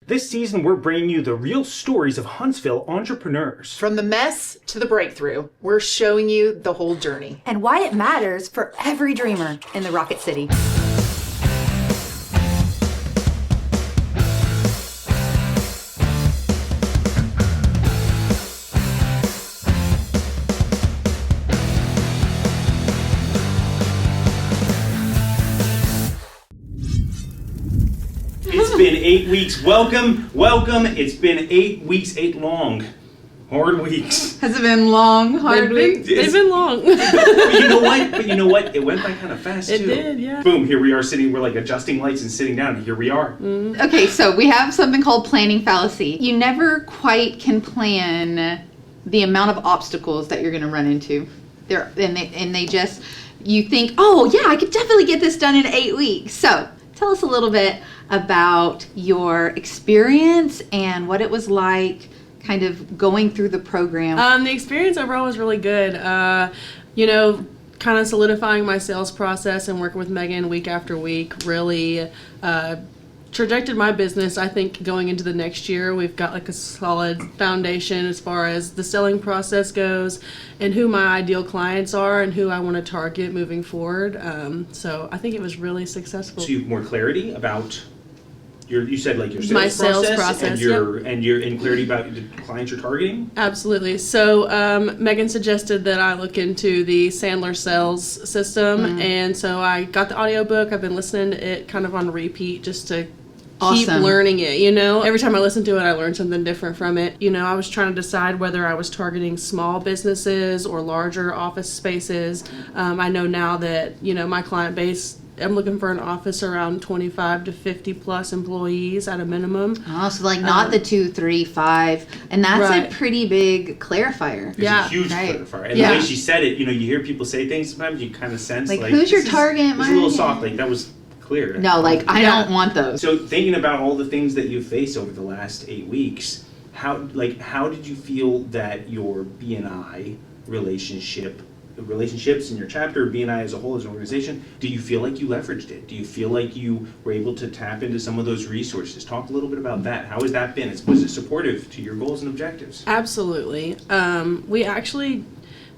This season, we're bringing you the real stories of Huntsville entrepreneurs. From the mess to the breakthrough, we're showing you the whole journey. And why it matters for every dreamer in the Rocket City. It's been 8 weeks. Welcome. It's been 8 weeks, 8 long, hard weeks. Has it been long, hard weeks? They've been long. But you know what? It went by kind of fast, too. It did, yeah. Boom, here we are sitting, we're like adjusting lights and sitting down, and here we are. Mm-hmm. Okay, so we have something called planning fallacy. You never quite can plan the amount of obstacles that you're going to run into. You think, oh yeah, I could definitely get this done in 8 weeks. So tell us a little bit about your experience and what it was like kind of going through the program. The experience overall was really good. Kind of solidifying my sales process and working with Megan week after week really trajected my business. I think going into the next year, we've got like a solid foundation as far as the selling process goes and who my ideal clients are and who I want to target moving forward. So I think it was really successful. So you have more clarity about you said like your My sales sales process and your clarity about the clients you're targeting? Absolutely. So Megan suggested that I look into the Sandler sales system, and so I got the audiobook. I've been listening to it kind of on repeat just to keep learning it, Every time I listen to it, I learn something different from it. I was trying to decide whether I was targeting small businesses or larger office spaces. I know now that, my client base, I'm looking for an office around 25 to 50 plus employees at a minimum. Oh, so like not the 2, 3, 5. And that's right. a pretty big clarifier. It's a huge clarifier. And the way she said it, you hear people say things sometimes, you kind of sense like who's your target? It's a little soft, like that was clear. No, like I don't want those. So thinking about all the things that you've faced over the last 8 weeks, how did you feel that your B&I relationships in your chapter, B&I as a whole, as an organization, do you feel like you leveraged it? Do you feel like you were able to tap into some of those resources? Talk a little bit about that. How has that been? Was it supportive to your goals and objectives? Absolutely. We actually,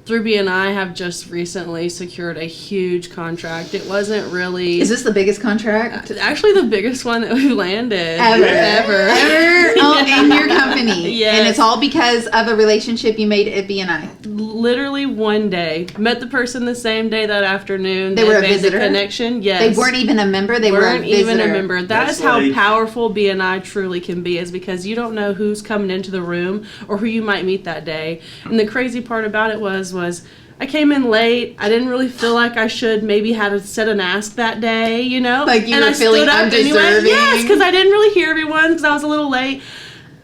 through B&I, have just recently secured a huge contract. It wasn't really... Is this the biggest contract? Actually, the biggest one that we've landed. Ever. Oh, in your company. Yes. And it's all because of a relationship you made at B&I. Literally one day. Met the person the same day that afternoon. They were a made visitor? the connection. Yes. They weren't even a member? They were a visitor? Even a member. That's how like... powerful B&I truly can be, is because you don't know who's coming into the room or who you might meet that day. And the crazy part about it was I came in late. I didn't really feel like I should maybe had to set an ask that day, Like you and were feeling undeserving? Anyway. Yes, because I didn't really hear everyone because I was a little late.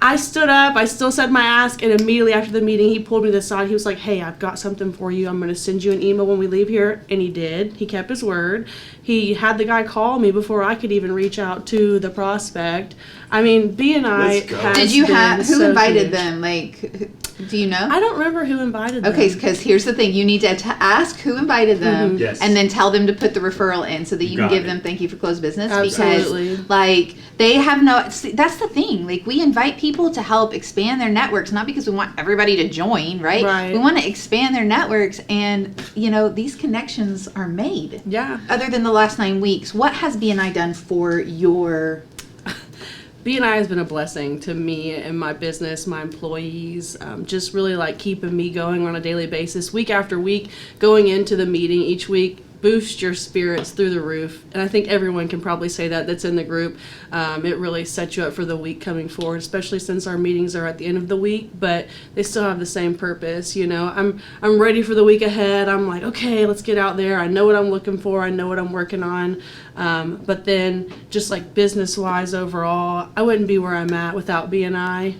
I stood up, I still said my ask, and immediately after the meeting, he pulled me to the side. He was like, hey, I've got something for you. I'm going to send you an email when we leave here. And he did. He kept his word. He had the guy call me before I could even reach out to the prospect. I mean, B&I has Did you have, who so invited huge. them? Like, do you know? I don't remember who invited them. Okay, because here's the thing. You need to ask who invited them, Yes. and then tell them to put the referral in so that you can give them thank you for closed business. Absolutely. Because, like, they have no... See, that's the thing. Like, we invite people to help expand their networks, not because we want everybody to join, right? Right. We want to expand their networks, and, these connections are made. Yeah. Other than the last 9 weeks, what has B&I done for your... B&I has been a blessing to me and my business, my employees, just really like keeping me going on a daily basis, week after week, going into the meeting each week, boost your spirits through the roof. And I think everyone can probably say that's in the group. It really sets you up for the week coming forward, especially since our meetings are at the end of the week, but they still have the same purpose. I'm ready for the week ahead. I'm like, okay, let's get out there. I know what I'm looking for. I know what I'm working on. But then just like business wise overall, I wouldn't be where I'm at without B&I.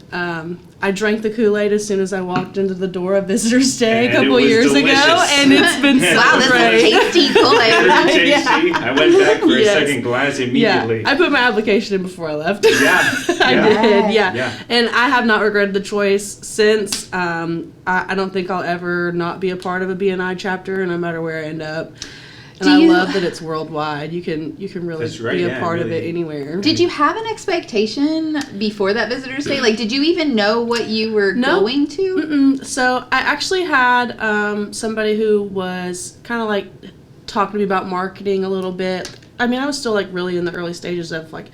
I drank the Kool-Aid as soon as I walked into the door of Visitor's Day a couple years ago, and it's been so wow, this great. is tasty Kool-Aid. Tasty. I went back for a second glass immediately. Yeah, I put my application in before I left. Yeah. I did, yeah. And I have not regretted the choice since. I don't think I'll ever not be a part of a B&I chapter, no matter where I end up. And I love that it's worldwide. You can really That's right, be a yeah, part of really. it anywhere. Did you have an expectation before that Visitor's Day? Like, did you even know what you were No. going to? Mm-mm. So I actually had somebody who was kind of like talking to me about marketing a little bit. I mean, I was still like really in the early stages of like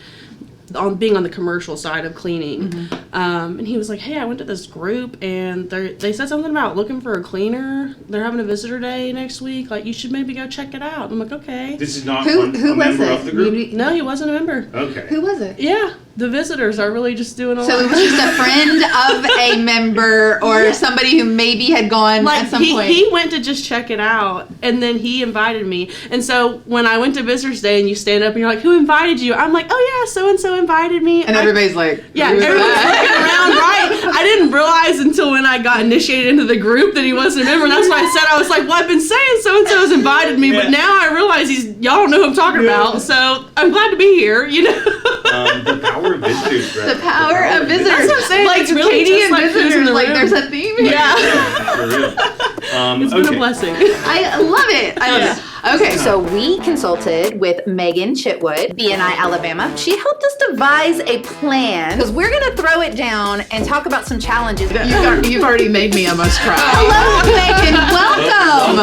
being on the commercial side of cleaning. And he was like, hey, I went to this group and they said something about looking for a cleaner. They're having a visitor day next week. Like, you should maybe go check it out. I'm like, okay. This is not Who a was member it? of the group? No, he wasn't a member. Okay. Who was it? Yeah, the visitors are really just doing a So lot. it was just a friend of a member or somebody who maybe had gone Like at some point. he went to just check it out, and then he invited me. And so when I went to Visitors Day, and you stand up and you're like, "Who invited you?" I'm like, "Oh yeah, so and so invited me." and everybody's like, Yeah, "Who's everyone's that?" looking around, right? I didn't realize until when I got initiated into the group that he wasn't a member. And that's why I said, I was like, well, I've been saying so and so has invited me, Yeah. but now I realize y'all don't know who I'm talking about. So I'm glad to be here. You know. The power of visitors, right? The power of visitors. That's what I'm saying. Like It's really Katie just and like who's in visitors. the Like room. there's a theme here. Yeah, For real. it's been Okay. a blessing. I love it. I love Yeah. it. Okay, So we consulted with Megan Chitwood, BNI Alabama. She helped us devise a plan because we're going to throw it down and talk about some challenges. You've already made me almost cry. hello, Megan. Welcome.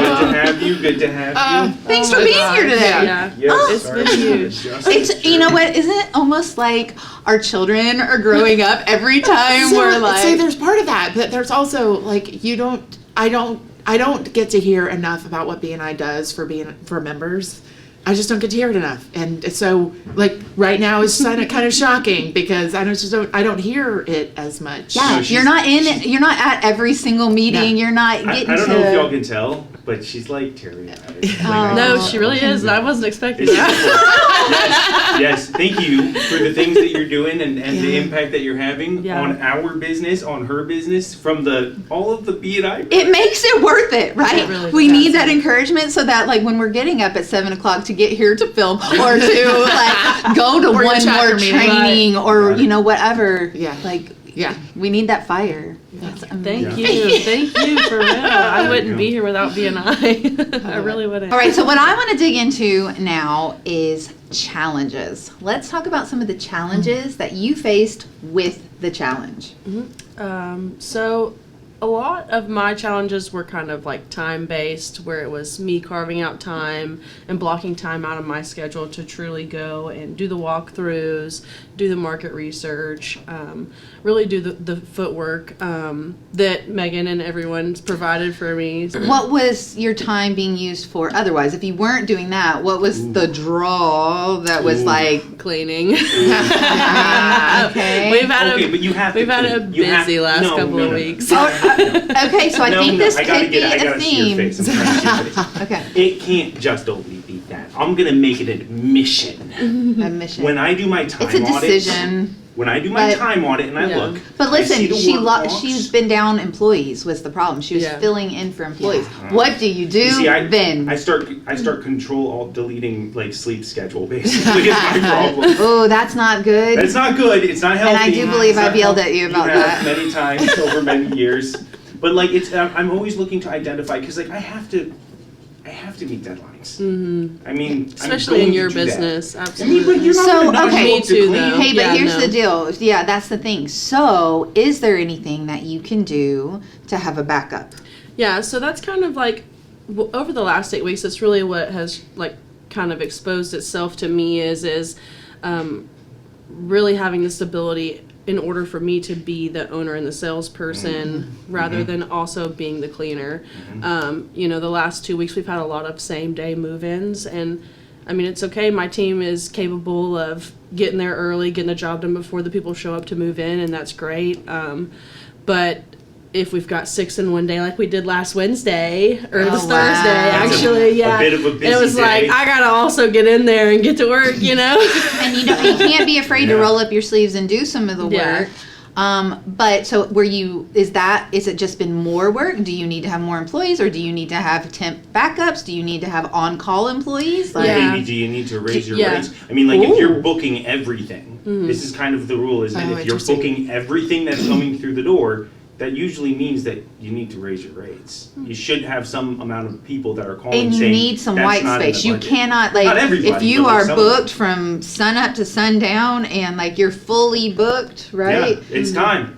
Good to have you. Good to have you. Thanks for being here today. Yeah. Yes, it's sorry. been huge. It's, you know what? Isn't it almost like our children are growing up every time we're like, so there's part of that, but there's also like I don't get to hear enough about what BNI does for members. I just don't get to hear it enough, and so like right now it's kind of shocking because I don't hear it as much. yeah, No, you're not at every single meeting. No. You're not I getting don't to. know if y'all can tell, but she's like Terry. No, she really is. I wasn't expecting It's- that. yes, thank you for the things that you're doing and the impact that you're having Yeah. on our business, on her business, from all of the B&I. It makes it worth it, right? It really We does. need that encouragement so that like when we're getting up at 7:00 to get here to film or to like go to Or your one chapter more meeting. training or Right. you know whatever. Yeah. Like Yeah. we need that fire. That's amazing. Thank you. Thank you for real. I wouldn't be here without BNI. I really wouldn't. All right, so what I want to dig into now is challenges. Let's talk about some of the challenges that you faced with the challenge. So a lot of my challenges were kind of like time based, where it was me carving out time and blocking time out of my schedule to truly go and do the walkthroughs, do the market research, really do the footwork that Megan and everyone's provided for me. What was your time being used for otherwise? If you weren't doing that, what was the draw that was like, Cleaning. okay. We've had Okay, but you have to we've had a clean. You have- busy last no, couple no, of no. weeks. Okay, so I No, think no, this I gotta could be get it. I a gotta see your theme. face. I'm trying to see your face. Okay, It can't just only be that. I'm gonna make it a mission. a mission. When I do my time It's a audits, decision. when I do my But- time audit and I Yeah. look, But I see listen, the work logs. she's been down employees was the problem. She was Yeah. filling in for employees. What do you do You see, then? I start control alt deleting like sleep schedule basically is my problem. Oh, that's not good. That's not good. It's not healthy. And I do believe It's not I've yelled healthy. at you about have that. many times over many years. But like I'm always looking to identify because like I have to meet deadlines. I mean, Especially I'm going in your to do that. business. I mean, Absolutely. but you're not So, gonna not okay. show Me up to too, clean. though. Hey, but Yeah, here's no. the deal. Yeah, that's the thing. So, is there anything that you can do to have a backup? Yeah, so that's kind of like over the last 8 weeks. That's really what has like kind of exposed itself to me is really having the stability in order for me to be the owner and the salesperson rather than also being the cleaner. The last 2 weeks we've had a lot of same day move-ins, and I mean, it's okay. My team is capable of getting there early, getting the job done before the people show up to move in, and that's great. But if we've got 6 in one day, like we did last Wednesday, or this wow. Thursday, That's actually, a yeah. bit of a busy it was like, day. I gotta also get in there and get to work, you know? And you can't be afraid to Yeah. roll up your sleeves and do some of the Yeah. work. But so is it just been more work? Do you need to have more employees, or do you need to have temp backups? Do you need to have on-call employees? Like, Yeah. Maybe do you need to raise your Yeah. rates? I mean, like if Ooh. you're booking everything, this is kind of the rule, isn't it? Oh, If you're interesting. booking everything that's coming through the door, that usually means that you need to raise your rates. You should have some amount of people that are calling And you saying, need some "That's white not in space. the You budget." cannot, Not like, everybody, if you but, like, are some of them. booked from sun up to sundown and like you're fully booked, right? Yeah, it's time.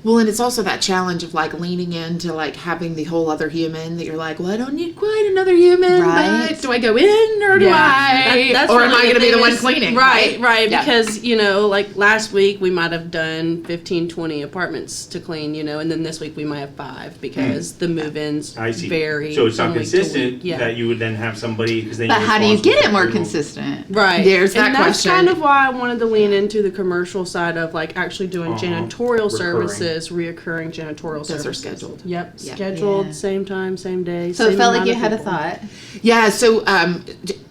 Well, and it's also that challenge of like leaning into like having the whole other human that you're like, well, I don't need quite another human, Right. but do I go in or do I? That's Or am really I going to be the thing one is- cleaning? Right, right. Yeah. Because, like last week we might have done 15, 20 apartments to clean, and then this week we might have 5 because the move-ins I see. vary. So it's from not week to consistent week. Yeah. that you would then have somebody, because then But you're how do you responsible get it for more payroll. consistent? Right. There's that and that's question. kind of why I wanted to lean into the commercial side of like actually doing janitorial Recurring. services, reoccurring janitorial Those are services. scheduled. Yep, Yeah. scheduled, Yeah. same time, same day. So it same felt like amount you of had a people. thought. Yeah. So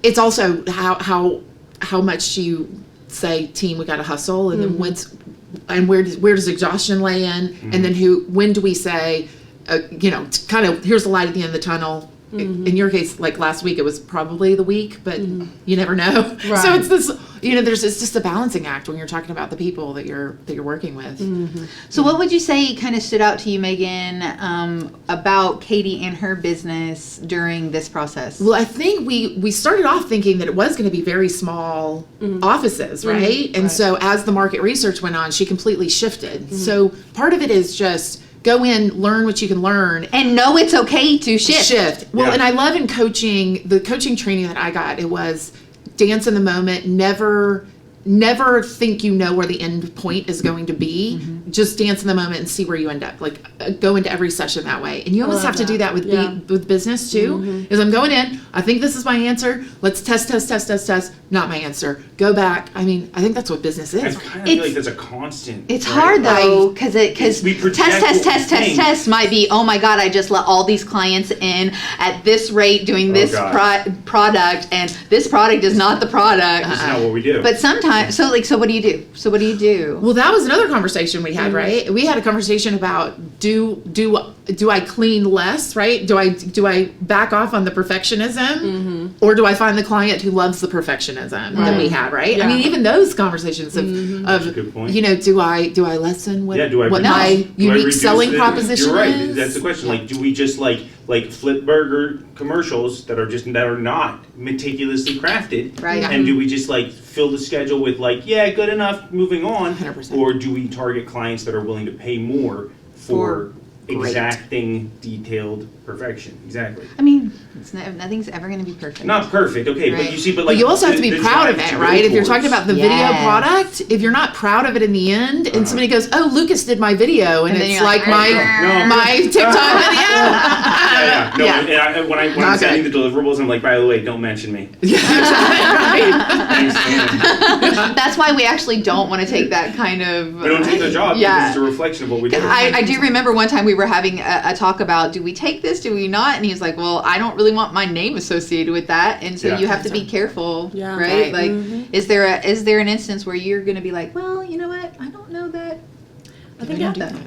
it's also how much do you say, team, we got to hustle, and then where does exhaustion lay in, and then when do we say, kind of here's the light at the end of the tunnel. In your case, like last week, it was probably the week, but you never know. Right. So it's this, it's just a balancing act when you're talking about the people that you're working with. So what would you say kind of stood out to you, Megan, about Katie and her business during this process? Well, I think we started off thinking that it was going to be very small offices, right? And Right. so as the market research went on, she completely shifted. So part of it is just go in, learn what you can learn, And know it's okay to shift. Well, Yeah. and I love in coaching, the coaching training that I got, it was dance in the moment, never think you know where the end point is going to be. Just dance in the moment and see where you end up. Like go into every session that way. And you almost love have to do that. that with Yeah. with business too. Is I'm going in, I think this is my answer. Let's test. Not my answer. Go back. I mean, I think that's what business I is. kind of feel like that's a constant. It's right? hard Like, though, because We project test might be, oh my God, I just let all these clients in at this rate doing this God. product, and this product is not the product. That's not what we do. But sometimes, so what do you do? Well, that was another conversation we had, right? We had a conversation about do I clean less, right? Do I back off on the perfectionism, or do I find the client who loves the perfectionism that we have, right? I mean, Yeah. even those conversations of That's a good point. do I lessen what, do I what reduce- my do I unique reduce selling the- proposition You're right. is? That's the question. Like, do we just like flip burger commercials that are not meticulously crafted? Right. And do we just like fill the schedule with like, yeah, good enough, moving on? 100%. Or do we target clients that are willing to pay more for great. exacting, detailed perfection? Exactly. I mean, nothing's ever going to be perfect. Not perfect, okay, but Right. you see, but But like you also have to be the proud of drive it, to right? go If you're talking towards- about the Yes. video product, if you're not proud of it in the end, and somebody goes, "Oh, Lucas did my video," and And then it's you're like like, No. my TikTok video. Yeah, no, Yeah. and when I'm Not sending good. the deliverables, I'm like, by the way, don't mention me. Right. Thanks, man. That's why we actually don't want to take that kind of. We don't take the job Yeah. because it's a reflection of what we do. I do remember one time we were having a talk about, do we take this, do we not? And he was like, well, I don't really want my name associated with that. And so Yeah. you have to be careful, Yeah. right? Right. Like, is there an instance where you're going to be like, well, you know what? I don't know that. I think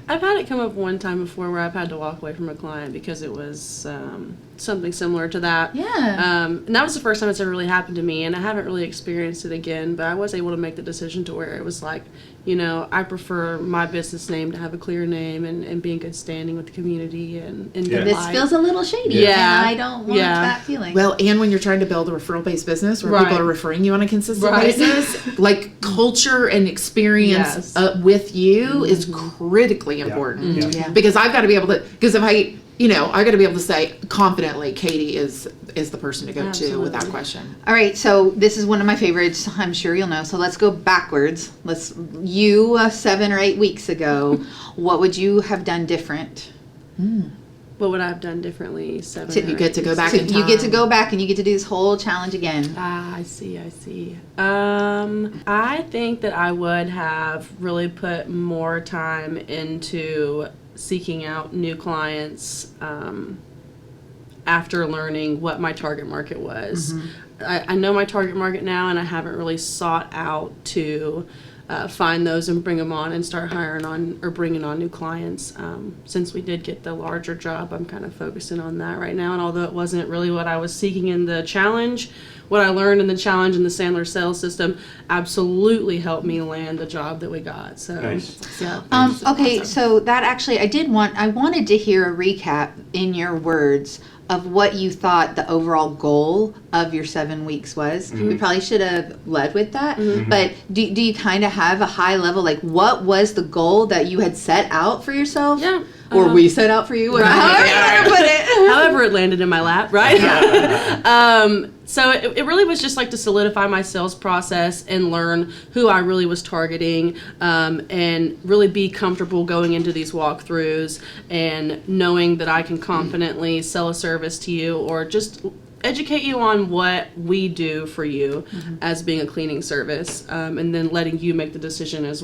I've had it come up one time before where I've had to walk away from a client because it was something similar to that. Yeah. And that was the first time it's ever really happened to me, and I haven't really experienced it again, but I was able to make the decision to where it was like, I prefer my business name to have a clear name and be in good standing with the community and Yeah. good This light. feels a little shady. Yeah. And I don't want Yeah. that feeling. Well, and when you're trying to build a referral-based business where Right. people are referring you on a consistent Right. basis, like culture and experience Yes. with you is critically important. Yeah. Yeah. Because I've got to be able to, because if I got to be able to say confidently, Katie is the person to go to Absolutely. without question. All right, so this is one of my favorites. I'm sure you'll know. So let's go backwards. 7 or 8 weeks ago, what would you have done different? What would I have done differently? 7 So you or get to 8 go weeks back ago? in You get to time. go back and you get to do this whole challenge again. I see. I think that I would have really put more time into seeking out new clients after learning what my target market was. I know my target market now, and I haven't really sought out to find those and bring them on and start hiring on or bringing on new clients. Since we did get the larger job, I'm kind of focusing on that right now. And although it wasn't really what I was seeking in the challenge, what I learned in the challenge in the Sandler sales system absolutely helped me land the job that we got. So, Nice. yeah. Okay, so that actually, I wanted to hear a recap in your words of what you thought the overall goal of your 7 weeks was. We probably should have led with that, but do you kind of have a high level, like what was the goal that you had set out for yourself? Yeah. Or we set out for you? However you want to put it. However it landed in my lap, right? So it really was just like to solidify my sales process and learn who I really was targeting, and really be comfortable going into these walkthroughs and knowing that I can confidently sell a service to you or just educate you on what we do for you as being a cleaning service, and then letting you make the decision as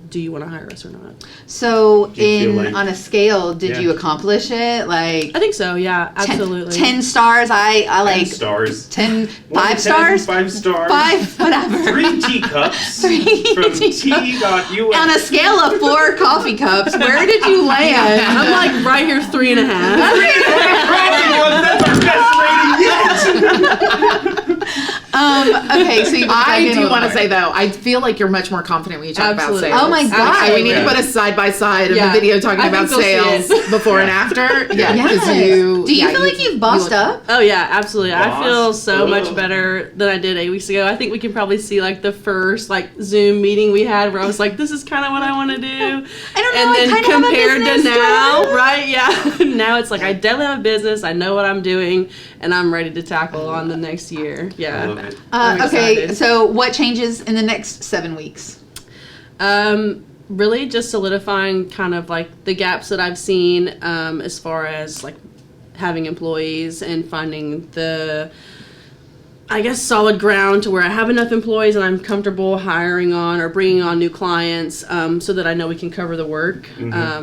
do you want to hire us or not. So Do you feel like- on a scale, did Yeah. you accomplish it? Like I think so, yeah, absolutely. 10 stars, I 10 like stars. 10, 1 to 10, 5 stars? 5 stars. 5, whatever. 3 teacups. Three from teacups. T.U.S. On a scale of 4 coffee cups, where did you land? I'm like right here 3.5. That's our best rating yet. Okay, so you I do want to say though, I feel like you're much more confident when you talk Absolutely. about sales. Oh my God. We need Yeah. to put a side by side of Yeah. the video talking I about think they'll see sales before and after. Yeah, because Yes. Do you feel like you've bossed up? Oh yeah, absolutely. I Boss. feel so Oh. much better than I did 8 weeks ago. I think we can probably see like the first like Zoom meeting we had where I was like, this is kind of what I want to do. I don't know, And I then kinda have a compared to business, now, too. right? Yeah. Now it's like I definitely have a business. I know what I'm doing, and I'm ready to tackle on the next year. I Yeah. love it. I'm Okay, excited. so what changes in the next 7 weeks? Really just solidifying kind of like the gaps that I've seen, as far as like having employees and finding the, I guess, solid ground to where I have enough employees and I'm comfortable hiring on or bringing on new clients, so that I know we can cover the work.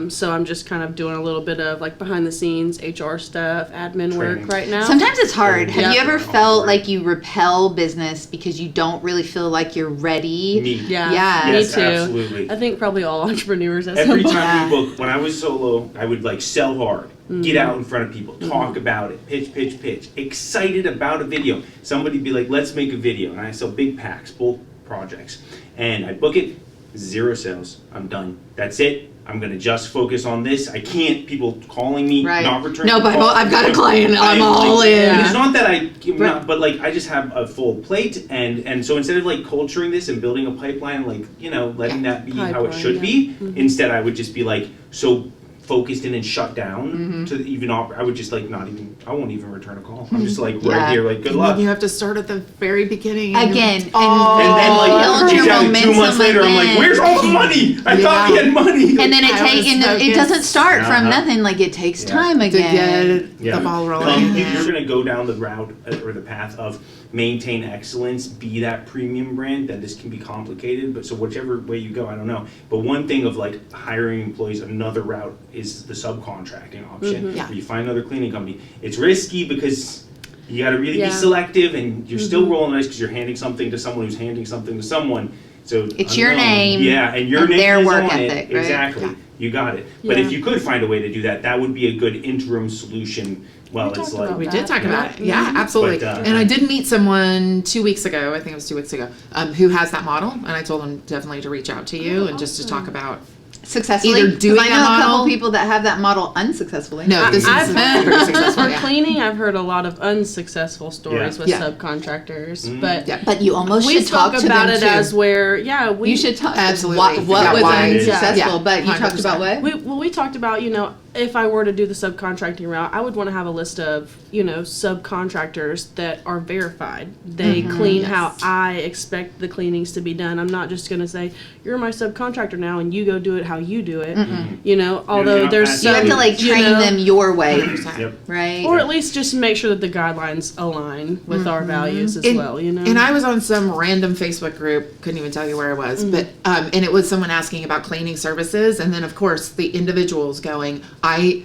So I'm just kind of doing a little bit of like behind the scenes HR stuff, admin Training. work right now. Sometimes it's hard. Have Yeah. you ever felt like you repel business because you don't really feel like you're ready? Me. Yeah, Yeah. me Yes, too. absolutely. I think probably all entrepreneurs at Every some point. time we book, when I was solo, I would like sell hard, get out in front of people, talk about it, pitch, excited about a video. Somebody'd be like, let's make a video. And I sell big packs, bulk projects. And I book it, 0 sales. I'm done. That's it. I'm going to just focus on this. I can't, people calling me, Right. not returning No, but calls. I've got a client. I'm I, all like, in. and it's not that but like I just have a full plate, and so instead of like culturing this and building a pipeline, like, you know, letting that be how it Pipeline, should yeah. be, instead I would just be like so focused in and shut down to even I would just like not even, I won't even return a call. I'm just like Yeah. right here, like good And luck. then you have to start at the very beginning. Again, Oh. And then build like your exactly 2 months momentum later, I'm like, again. where's all the money? I thought we Yeah. had money. And then it I takes, was and it doesn't focused. start from Uh-huh. nothing. Like it takes Yeah. time to again. get the ball rolling. If you're going to go down the route or the path of maintain excellence, be that premium brand, then this can be complicated. But so whichever way you go, I don't know. But one thing of like hiring employees, another route is the subcontracting option. Yeah. Where you find another cleaning company. It's risky because you got to really Yeah. be selective, and you're still rolling the dice because you're handing something to someone who's handing something to someone. So It's your unknown. name Yeah, and your and name their is work on ethic, it. right? Exactly. Yeah. You got it. But Yeah. if you could find a way to do that, that would be a good interim solution. Well, We it's talked like about We that. did talk about it. Yeah. Yeah, absolutely. But, and I did meet someone 2 weeks ago, I think it was 2 weeks ago, who has that model. And I told him definitely to reach out to you and just to talk about. Successfully. Either 'Cause doing I know that a couple model- people that have that model unsuccessfully. No, this I've is heard- pretty successful. For Yeah. cleaning, I've heard a lot of unsuccessful stories Yeah. with Yeah. subcontractors, but Yeah. But you almost we should talk talk to about them it too. as where, we You should talk. Absolutely. What Yeah, was why- unsuccessful? yeah. But you talked 100%. about what? we talked about, if I were to do the subcontracting route, I would want to have a list of, subcontractors that are verified. They clean how I expect the cleanings to be done. I'm not just going to say, you're my subcontractor now and you go do it how you do it. Although not there's that- You have to like you train know, them your way, Yep. right? or at least just make sure that the guidelines align with our values as well, And I was on some random Facebook group, couldn't even tell you where it was, but and it was someone asking about cleaning services, and then of course the individuals going, I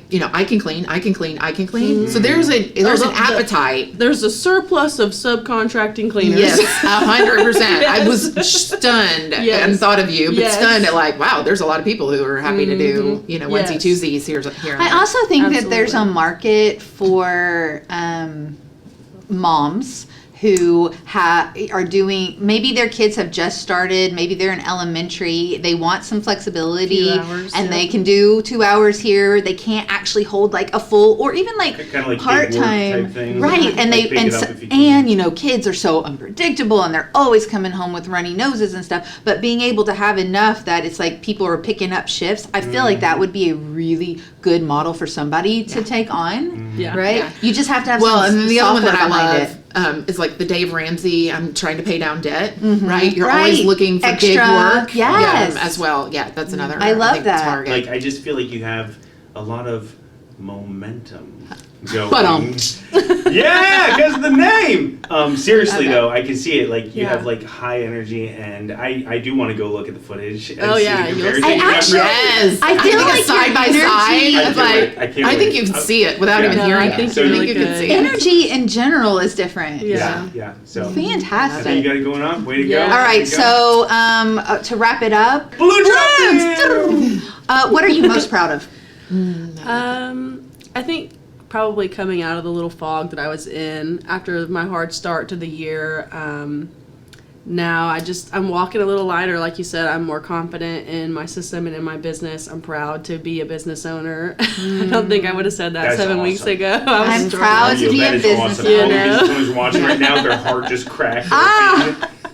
can clean. So there's an appetite. There's a surplus of subcontracting cleaners. Yes, 100%. I was stunned Yes. and thought of you, but Yes. stunned at like, wow, there's a lot of people who are happy to do, onesie Yes. twosies here and I there. also think that there's a Absolutely. market for moms who are doing, maybe their kids have just started, maybe they're in elementary, they want some flexibility, Few hours, and yeah. they can do 2 hours here, they can't actually hold like a full, or even like Kind of like part-time, type things. right? And Like they, pick and it up so, if you can. and you know, kids are so unpredictable, and they're always coming home with runny noses and stuff, but being able to have enough that it's like people are picking up shifts, I feel like that would be a really good model for somebody to take on, Yeah. right? Yeah. You just have to have Well, some and then the other one that I software behind love is like the Dave Ramsey. I'm trying to pay down debt. Right, you're Right. always looking for gig Extra, work. yes. as well. Yeah, that's another. I love think, that. target. Like, I just feel like you have a lot of momentum going. Yeah, because of the name. Seriously though, I can see it. Like you Yeah. have like high energy, and I do want to go look at the footage. And Oh, see yeah, the you'll comparison. see. I actually- Yes, I feel think like a side your by energy- side, I can't but wait. I can't I think wait. you can see it without Yeah. even No, hearing I it. think So- I you're think really you can good. see it. Energy in general is different. Yeah. Yeah. So Fantastic. I think you got it going on. Way to Yeah. go. All Way right, to go. so to wrap it up, Blue balloons! What are you most proud of? I think probably coming out of the little fog that I was in after my hard start to the year. Now I'm walking a little lighter, like you said. I'm more confident in my system and in my business. I'm proud to be a business owner. I don't think I would have said that That's 7 weeks awesome. ago. I'm struggling. proud to be That a is business awesome. owner. All You know? business owners watching right now, their heart just cracked.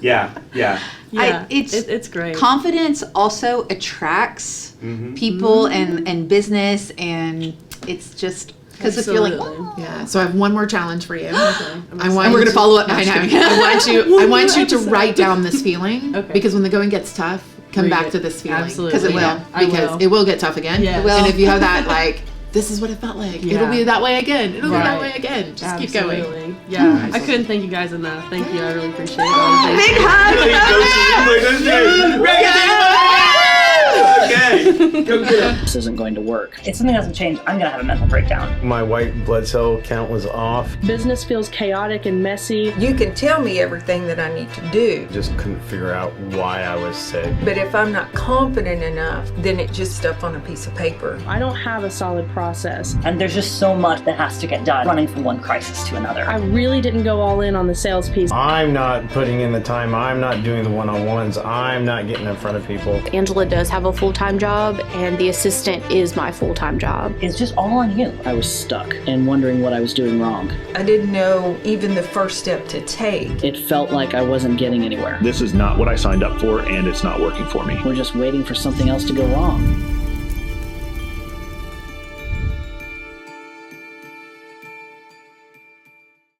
Yeah. Yeah, it's it's great. confidence also attracts people and business, and it's just because if you're like, Absolutely. Yeah. So I have one more challenge for you. I want And we're you gonna follow up I next know. week. I want you to write down this feeling Okay. because when the going gets tough, come Read back it. to this feeling. Absolutely. 'Cause it will. Yeah, I because will. it will get tough again. Yes. It will. And if you have that, like, this is what it felt like. It'll Yeah. be that way again. It'll be that Right. way again. Just keep Absolutely. going. Yeah, I couldn't thank you guys enough. Thank you. I really appreciate it. All the big things. hug. Okay. Go get it. This isn't going to work. If something doesn't change, I'm going to have a mental breakdown. My white blood cell count was off. Business feels chaotic and messy. You can tell me everything that I need to do, Just couldn't figure out why I was sick. but if I'm not confident enough, then it's just stuff on a piece of paper. I don't have a solid process. And there's just so much that has to get done, running from one crisis to another. I really didn't go all in on the sales piece. I'm not putting in the time. I'm not doing the one-on-ones. I'm not getting in front of people. Angela does have a full-time job, and the assistant is my full-time job. It's just all on you. I was stuck and wondering what I was doing wrong. I didn't know even the first step to take. It felt like I wasn't getting anywhere. This is not what I signed up for, and it's not working for me. We're just waiting for something else to go wrong.